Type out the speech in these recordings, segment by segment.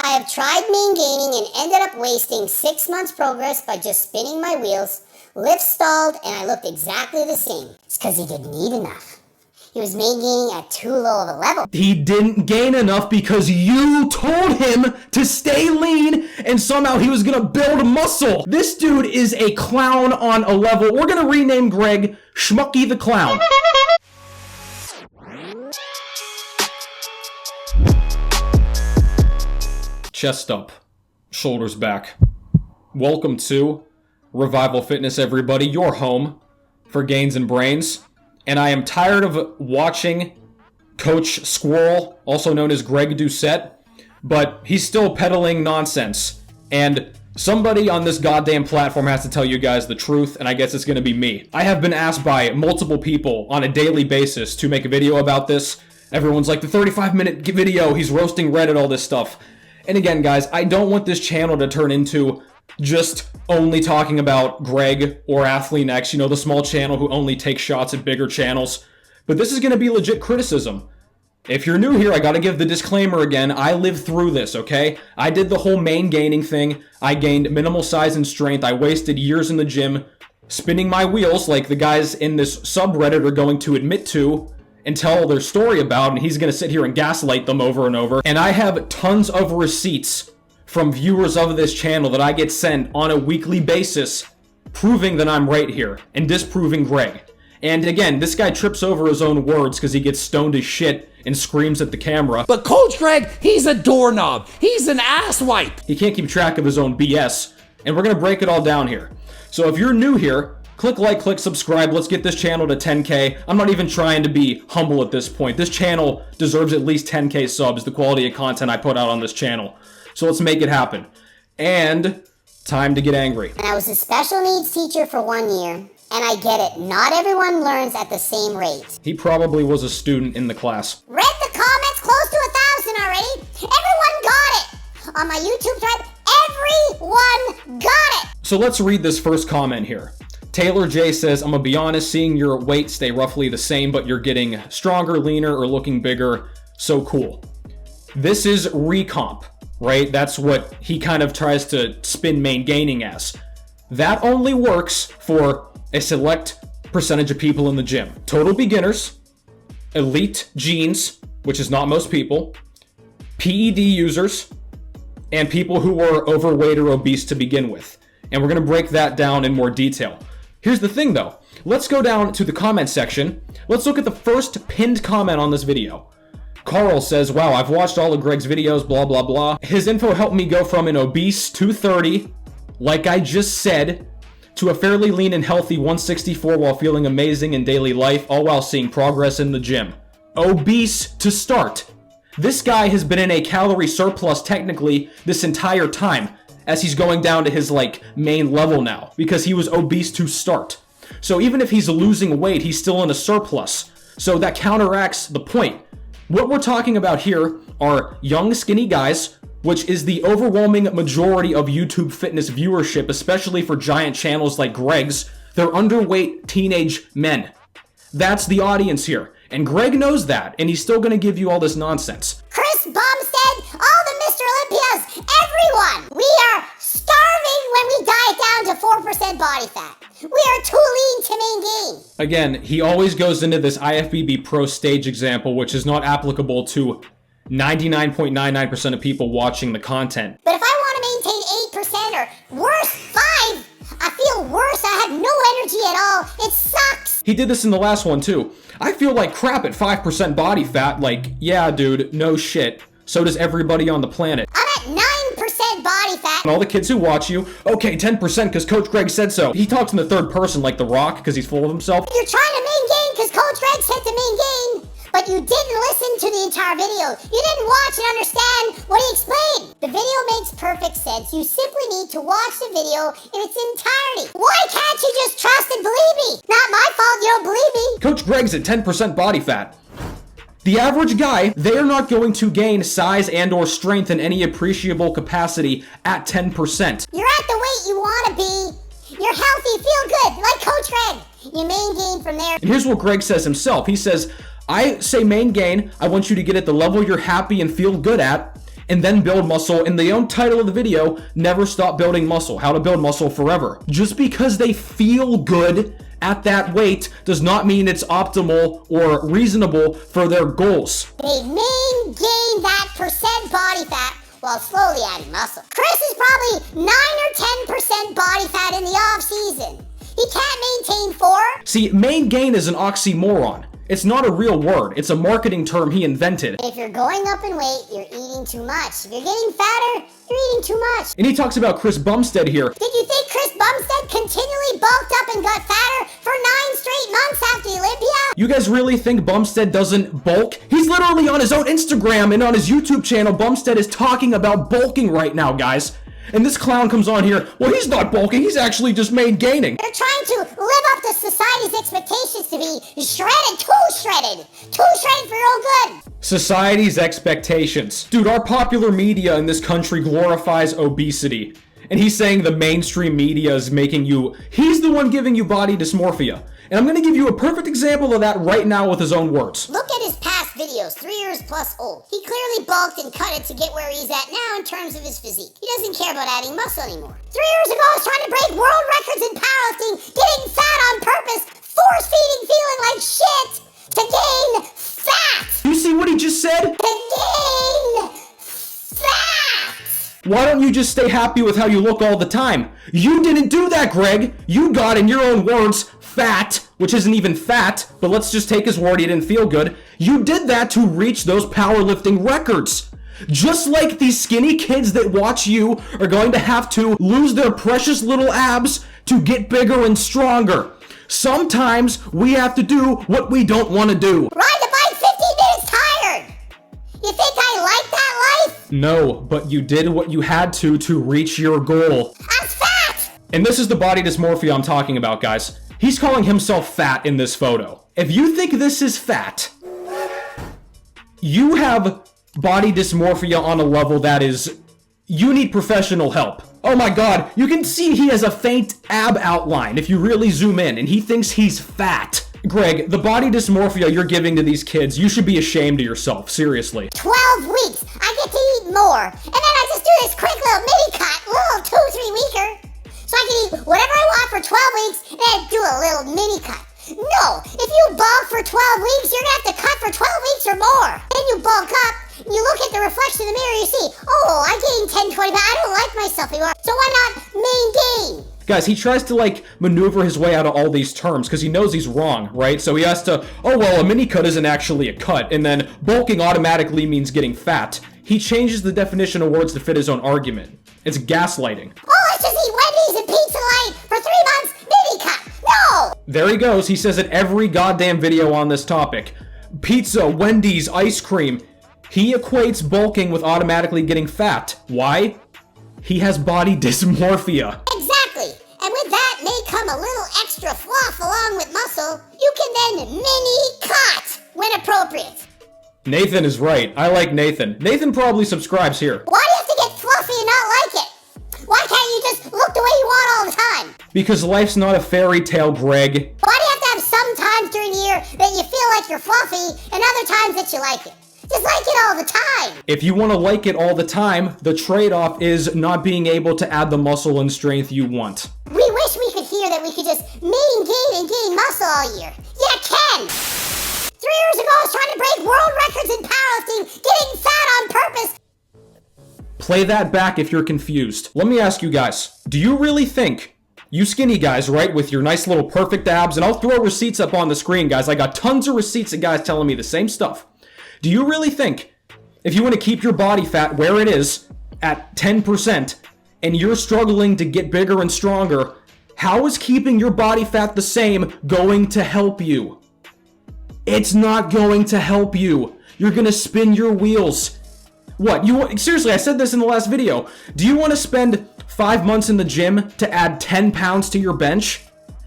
I have tried maingaining and ended up wasting 6 months progress by just spinning my wheels. Lift stalled and I looked exactly the same. It's because he didn't eat enough. He was maingaining at too low of a level. He didn't gain enough because you told him to stay lean and somehow he was gonna build muscle. This dude is a clown on a level. We're gonna rename Greg Schmucky the Clown. Chest up, shoulders back. Welcome to Revival Fitness, everybody, your home for gains and brains. And I am tired of watching Coach Squirrel, also known as Greg Doucette, but he's still peddling nonsense. And somebody on this goddamn platform has to tell you guys the truth, and I guess it's going to be me. I have been asked by multiple people on a daily basis to make a video about this. Everyone's like, the 35-minute video, he's roasting Reddit, all this stuff. And again, guys, I don't want this channel to turn into just only talking about Greg or Athlean X, you know, the small channel who only takes shots at bigger channels. But this is going to be legit criticism. If you're new here, I got to give the disclaimer again. I lived through this, okay? I did the whole main-gaining thing. I gained minimal size and strength. I wasted years in the gym spinning my wheels like the guys in this subreddit are going to admit to and tell their story about, and he's going to sit here and gaslight them over and over. And I have tons of receipts from viewers of this channel that I get sent on a weekly basis proving that I'm right here and disproving Greg. And again, this guy trips over his own words because he gets stoned as shit and screams at the camera. But Coach Greg, he's a doorknob. He's an asswipe. He can't keep track of his own BS, and we're going to break it all down here. So if you're new here, click like, click subscribe. Let's get this channel to 10K. I'm not even trying to be humble at this point. This channel deserves at least 10K subs, the quality of content I put out on this channel. So let's make it happen. And time to get angry. And I was a special needs teacher for 1 year, and I get it. Not everyone learns at the same rate. He probably was a student in the class. Read the comments close to 1,000 already. Everyone got it. On my YouTube thread, everyone got it. So let's read this first comment here. Taylor J says, I'm gonna be honest, seeing your weight stay roughly the same, but you're getting stronger, leaner, or looking bigger. So cool. This is recomp, right? That's what he kind of tries to spin maingaining as. That only works for a select percentage of people in the gym. Total beginners, elite genes, which is not most people, PED users, and people who were overweight or obese to begin with. And we're gonna break that down in more detail. Here's the thing though. Let's go down to the comment section. Let's look at the first pinned comment on this video. Carl says, wow, I've watched all of Greg's videos, blah, blah, blah. His info helped me go from an obese 230, like I just said, to a fairly lean and healthy 164 while feeling amazing in daily life, all while seeing progress in the gym. Obese to start. This guy has been in a calorie surplus technically this entire time, as he's going down to his main level now, because he was obese to start. So even if he's losing weight, he's still in a surplus. So that counteracts the point. What we're talking about here are young, skinny guys, which is the overwhelming majority of YouTube fitness viewership, especially for giant channels like Greg's. They're underweight teenage men. That's the audience here. And Greg knows that, and he's still gonna give you all this nonsense. Chris Bumstead, all the Mr. Olympias, everyone! We are starving when we diet down to 4% body fat. We are too lean to maintain. Again, he always goes into this IFBB Pro stage example, which is not applicable to 99.99% of people watching the content. But if I want to maintain 8% or worse, 5, I feel worse. I have no energy at all. It sucks. He did this in the last one too. I feel like crap at 5% body fat. Yeah, dude, no shit. So does everybody on the planet. I'm at 9% body fat. And all the kids who watch you, okay, 10% because Coach Greg said so. He talks in the third person like The Rock because he's full of himself. You're trying to maingain because Coach Greg said to maingain, but you didn't listen to the entire video. You didn't watch and understand what he explained. The video makes perfect sense. You simply need to watch the video in its entirety. Why can't you just trust and believe me? Not my fault you don't believe me. Coach Greg's at 10% body fat. The average guy, they are not going to gain size and or strength in any appreciable capacity at 10%. You're at the weight you want to be. You're healthy, feel good, like Coach Greg. You maingain from there. And here's what Greg says himself. He says, I say maingain, I want you to get at the level you're happy and feel good at, and then build muscle, and the own title of the video, Never Stop Building Muscle, How to Build Muscle Forever. Just because they feel good at that weight does not mean it's optimal or reasonable for their goals. They maingain that percent body fat while slowly adding muscle. Chris is probably 9 or 10% body fat in the off season. He can't maintain 4. See, maingain is an oxymoron. It's not a real word. It's a marketing term he invented. If you're going up in weight, you're eating too much. If you're getting fatter, you're eating too much. And he talks about Chris Bumstead here. Did you think Chris Bumstead continually bulked up and got fatter for 9 straight months after Olympia? You guys really think Bumstead doesn't bulk? He's literally on his own Instagram and on his YouTube channel. Bumstead is talking about bulking right now, guys. And this clown comes on here, well, he's not bulking, he's actually just maintaining. They're trying to live up to society's expectations to be shredded, too shredded for your own good. Society's expectations. Dude, our popular media in this country glorifies obesity. And he's saying the mainstream media is making you, he's the one giving you body dysmorphia. And I'm gonna give you a perfect example of that right now with his own words. Look at his past videos, 3 years plus old. He clearly bulked and cut it to get where he's at now in terms of his physique. He doesn't care about adding muscle anymore. 3 years ago, I was trying to break world records in powerlifting, getting fat on purpose, force-feeding, feeling like shit, to gain fat. You see what he just said? To gain fat. Why don't you just stay happy with how you look all the time? You didn't do that, Greg. You got, in your own words, fat, which isn't even fat, but let's just take his word, he didn't feel good. You did that to reach those powerlifting records. Just like these skinny kids that watch you are going to have to lose their precious little abs to get bigger and stronger. Sometimes we have to do what we don't want to do. Ride the bike 15 minutes tired. You think I like that life? No, but you did what you had to reach your goal. I'm fat. And this is the body dysmorphia I'm talking about, guys. He's calling himself fat in this photo. If you think this is fat, you have body dysmorphia on a level that is, you need professional help. Oh my god, you can see he has a faint ab outline if you really zoom in, and he thinks he's fat. Greg, the body dysmorphia you're giving to these kids, you should be ashamed of yourself, seriously. 12 weeks, I get to eat more, and then I just do this quick little mini cut, little 2-3 weeker. So I can eat whatever I want for 12 weeks and then do a little mini cut. No, if you bulk for 12 weeks, you're gonna have to cut for 12 weeks or more. Then you bulk up, and you look at the reflection in the mirror, you see, oh, I gained 10, 20 pounds, I don't like myself anymore. So why not maingain? Guys, he tries to maneuver his way out of all these terms because he knows he's wrong, right? So he has to, oh well, a mini cut isn't actually a cut, and then bulking automatically means getting fat. He changes the definition of words to fit his own argument. It's gaslighting. Oh, let's just eat Wendy's and Pizza Light for 3 months, mini cut. No! There he goes. He says it every goddamn video on this topic. Pizza, Wendy's, ice cream. He equates bulking with automatically getting fat. Why? He has body dysmorphia. Exactly. And with that may come a little extra fluff along with muscle. You can then mini cut when appropriate. Nathan is right. I like Nathan. Nathan probably subscribes here. Why do you have to get fluffy and not like it? Why can't you just look the way you want all the time? Because life's not a fairy tale, Greg. Why do you have to have some times during the year that you feel like you're fluffy and other times that you like it? Just like it all the time. If you want to like it all the time, the trade-off is not being able to add the muscle and strength you want. We wish we could hear that we could just maingain and gain muscle all year. Yeah, Ken! 3 years ago, I was trying to break world records in powerlifting, getting fat on purpose. Play that back if you're confused. Let me ask you guys, do you really think, you skinny guys, right, with your nice little perfect abs, and I'll throw receipts up on the screen, guys. I got tons of receipts of guys telling me the same stuff. Do you really think, if you want to keep your body fat where it is, at 10%, and you're struggling to get bigger and stronger, how is keeping your body fat the same going to help you? It's not going to help you. You're gonna spin your wheels. What, seriously, I said this in the last video. Do you want to spend 5 months in the gym to add 10 pounds to your bench?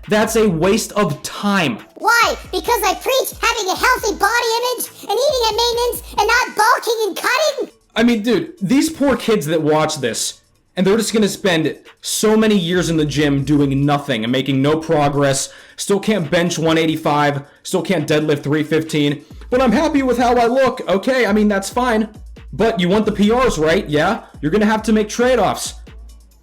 That's a waste of time. Why? Because I preach having a healthy body image and eating at maintenance and not bulking and cutting? I mean, dude, these poor kids that watch this, and they're just gonna spend so many years in the gym doing nothing and making no progress, still can't bench 185, still can't deadlift 315, but I'm happy with how I look. Okay, I mean, that's fine. But you want the PRs, right? Yeah, you're gonna have to make trade-offs.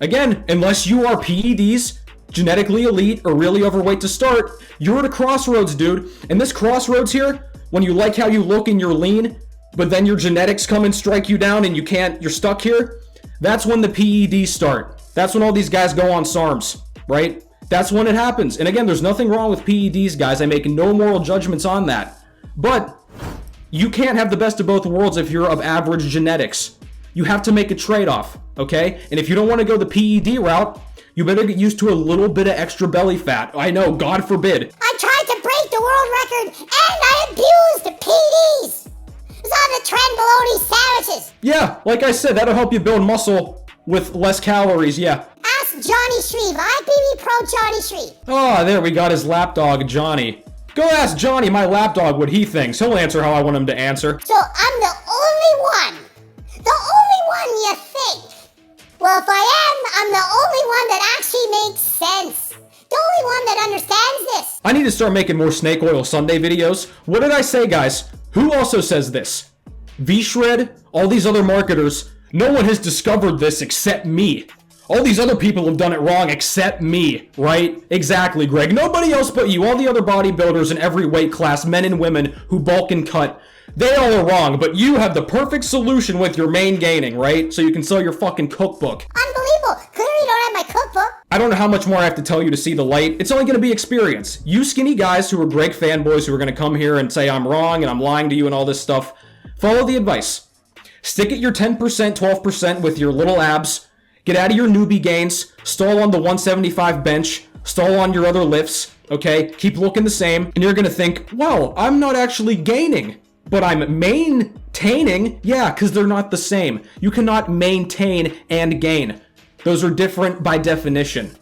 Again, unless you are PEDs, genetically elite, or really overweight to start, you're at a crossroads, dude. And this crossroads here, when you like how you look and you're lean, but then your genetics come and strike you down and you're stuck here, that's when the PEDs start. That's when all these guys go on SARMs, right? That's when it happens. And again, there's nothing wrong with PEDs, guys. I make no moral judgments on that. But you can't have the best of both worlds if you're of average genetics. You have to make a trade-off, okay? And if you don't want to go the PED route, you better get used to a little bit of extra belly fat. I know, God forbid. I tried to break the world record and I abused PEDs. It's on the trend bologna sandwiches. Yeah, like I said, that'll help you build muscle with less calories, yeah. Ask Johnny Shreve. IPB Pro Johnny Shreve. Oh, there we got his lapdog, Johnny. Go ask Johnny, my lapdog, what he thinks. He'll answer how I want him to answer. So I'm the only one. The only one you think. Well, if I am, I'm the only one that actually makes sense. The only one that understands this. I need to start making more snake oil Sunday videos. What did I say, guys? Who also says this? V-Shred, all these other marketers, no one has discovered this except me. All these other people have done it wrong except me, right? Exactly, Greg. Nobody else but you. All the other bodybuilders in every weight class, men and women who bulk and cut, they all are wrong, but you have the perfect solution with your MainGaining, right? So you can sell your fucking cookbook. Unbelievable. Clearly you don't have my cookbook. I don't know how much more I have to tell you to see the light. It's only going to be experience. You skinny guys who are Greg fanboys who are going to come here and say I'm wrong and I'm lying to you and all this stuff, follow the advice. Stick at your 10%, 12% with your little abs. Get out of your newbie gains. Stall on the 175 bench. Stall on your other lifts, okay? Keep looking the same. And you're going to think, well, I'm not actually gaining, but I'm maintaining. Yeah, because they're not the same. You cannot maintain and gain. Those are different by definition.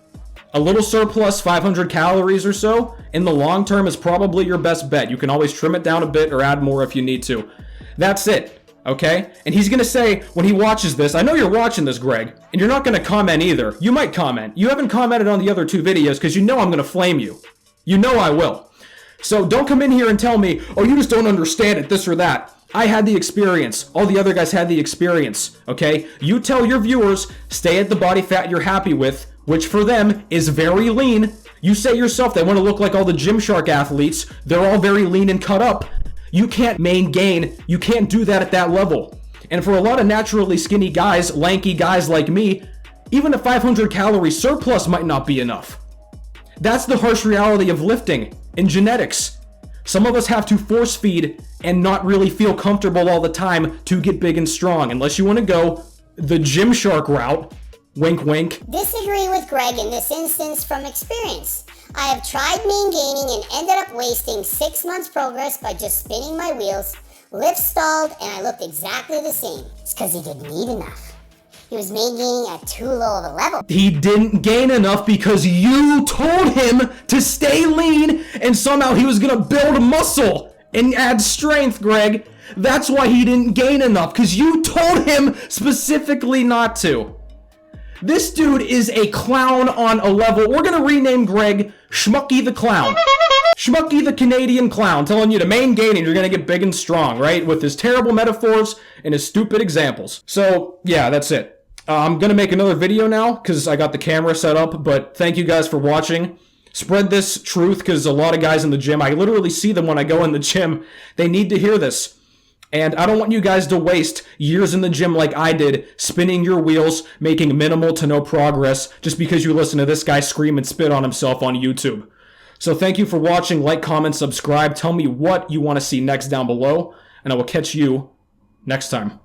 A little surplus, 500 calories or so, in the long term is probably your best bet. You can always trim it down a bit or add more if you need to. That's it, okay? And he's gonna say, when he watches this, I know you're watching this, Greg, and you're not gonna comment either. You might comment. You haven't commented on the other two videos because you know I'm gonna flame you. You know I will. So don't come in here and tell me, oh, you just don't understand it, this or that. I had the experience. All the other guys had the experience, okay? You tell your viewers, stay at the body fat you're happy with, which for them is very lean. You say yourself they want to look like all the Gymshark athletes. They're all very lean and cut up. You can't maingain. You can't do that at that level. And for a lot of naturally skinny guys, lanky guys like me, even a 500 calorie surplus might not be enough. That's the harsh reality of lifting and genetics. Some of us have to force feed and not really feel comfortable all the time to get big and strong, unless you want to go the Gymshark route. Wink, wink. Disagree with Greg in this instance from experience. I have tried maingaining and ended up wasting 6 months progress by just spinning my wheels, lift stalled, and I looked exactly the same. It's because he didn't eat enough. He was maingaining at too low of a level. He didn't gain enough because you told him to stay lean and somehow he was gonna build muscle and add strength, Greg. That's why he didn't gain enough, because you told him specifically not to. This dude is a clown on a level. We're gonna rename Greg Schmucky the Clown. Schmucky the Canadian Clown, telling you to MainGaining, you're gonna get big and strong, right? With his terrible metaphors and his stupid examples. So, yeah, that's it. I'm gonna make another video now, because I got the camera set up, but thank you guys for watching. Spread this truth, because a lot of guys in the gym, I literally see them when I go in the gym. They need to hear this. And I don't want you guys to waste years in the gym like I did, spinning your wheels, making minimal to no progress, just because you listen to this guy scream and spit on himself on YouTube. So thank you for watching. Like, comment, subscribe. Tell me what you want to see next down below, and I will catch you next time.